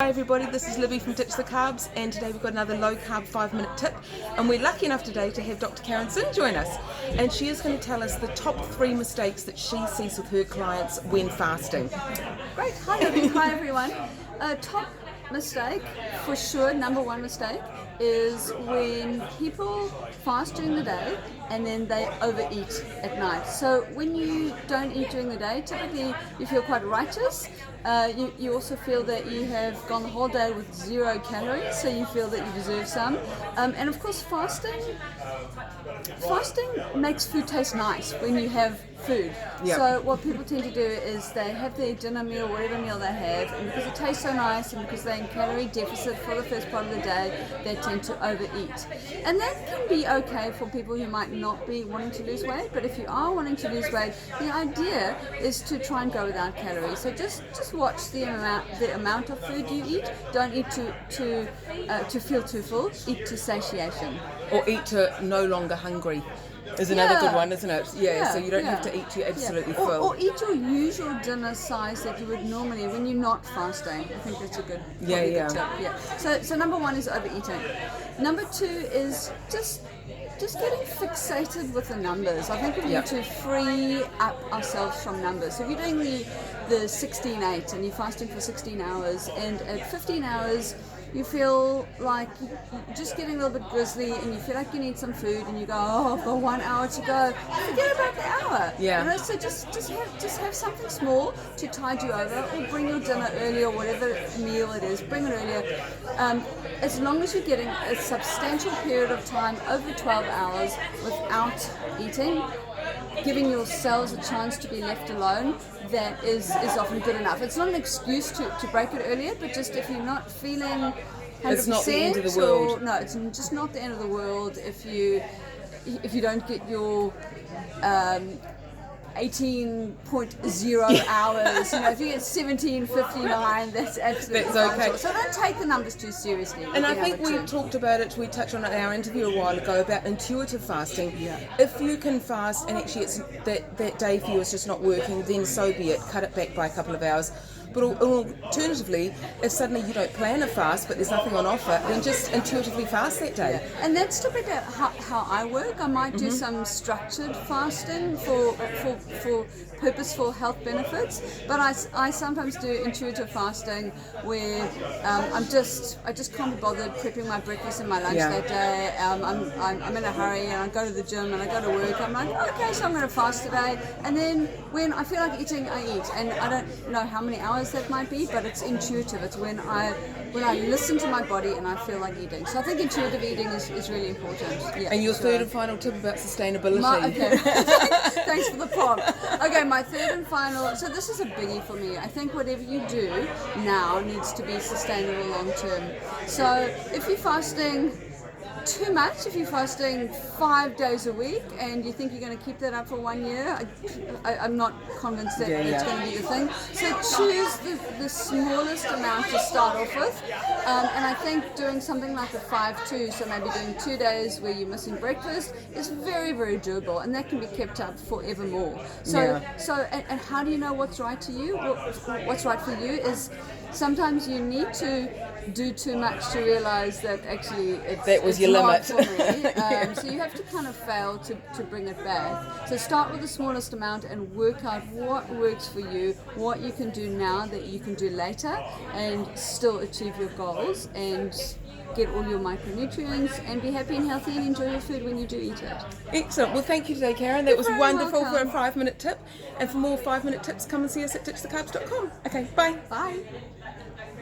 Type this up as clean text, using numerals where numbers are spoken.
Hi everybody, this is Libby from Ditch the Carbs, and today we've got another low carb 5-minute tip, and we're lucky enough today to have Dr. Caryn Zinn join us, and she is going to tell us the top 3 mistakes that she sees with her clients when fasting. Great, hi Libby, hi everyone. Top mistake, for sure, number one mistake, is when people fast during the day and then they overeat at night. So when you don't eat during the day, typically you feel quite righteous. You also feel that you have gone the whole day with 0 calories, so you feel that you deserve some. And of course, fasting makes food taste nice when you have food. Yep. So what people tend to do is they have their dinner meal, whatever meal they have, and because it tastes so nice and because they're in calorie deficit for the first part of the day, they tend to overeat. And that can be okay for people who might not be wanting to lose weight, but if you are wanting to lose weight, the idea is to try and go without calories. So just watch the amount of food you eat. Don't eat to feel too full. Eat to satiation. Or eat to no longer hungry is another good one, isn't it? Yeah, so you don't have to eat to absolutely full. Or eat your usual dinner size that you would normally when you're not fasting. I think that's a good good tip. Yeah. So number one is overeating. Number 2 is just getting fixated with the numbers. I think we need to free up ourselves from numbers. So if you're doing the 16-8 and you're fasting for 16 hours, and at 15 hours you feel like you're just getting a little bit grizzly and you feel like you need some food and you go, oh, I've got 1 hour to go. Forget about the hour. Yeah. You know, so just have something small to tide you over, or bring your dinner early or whatever meal it is, bring it earlier. As long as you're getting a substantial period of time over 12 hours without eating, giving your cells a chance to be left alone, that is often good enough. It's not an excuse to break it earlier, but just if you're not feeling 100%, it's not the end of the world. No, it's just not the end of the world if you don't get your 18.0 hours. You know, if you get 17:59, that's absolutely okay. So don't take the numbers too seriously. And I think we talked about it, we touched on it in our interview a while ago about intuitive fasting. Yeah. If you can fast and actually it's that day for you is just not working, then so be it, cut it back by a couple of hours. But alternatively, if suddenly you don't plan a fast but there's nothing on offer, then just intuitively fast that day. Yeah. And that's typically how I work. I might do some structured fasting for purposeful health benefits, but I sometimes do intuitive fasting where I just can't be bothered prepping my breakfast and my lunch that day. I'm in a hurry and I go to the gym and I go to work. I'm like, okay, so I'm going to fast today, and then when I feel like eating, I eat, and I don't know how many hours that might be, but it's intuitive. It's when I listen to my body and I feel like eating. So I think intuitive eating is really important. Yeah. And your third and final tip about sustainability. Thanks for the prompt. Okay, my third and final, so this is a biggie for me. I think whatever you do now needs to be sustainable long term. So if you're fasting too much, if you're fasting 5 days a week and you think you're going to keep that up for 1 year, I'm not convinced that it's going to be the thing. So choose the smallest amount to start off with, and I think doing something like a 5-2, so maybe doing 2 days where you're missing breakfast, is very, very doable, and that can be kept up forevermore. So and how do you know what's right to you? What's right for you is sometimes you need to do too much to realize that actually it's your limit for me. So you have to kind of fail to bring it back. So start with the smallest amount and work out what works for you, what you can do now that you can do later, and still achieve your goals and get all your micronutrients and be happy and healthy and enjoy your food when you do eat it. Excellent. Well, thank you today, Caryn. That was wonderful welcome. for a 5-minute tip. And for more 5-minute tips, come and see us at ditchthecarbs.com. Okay, bye. Bye.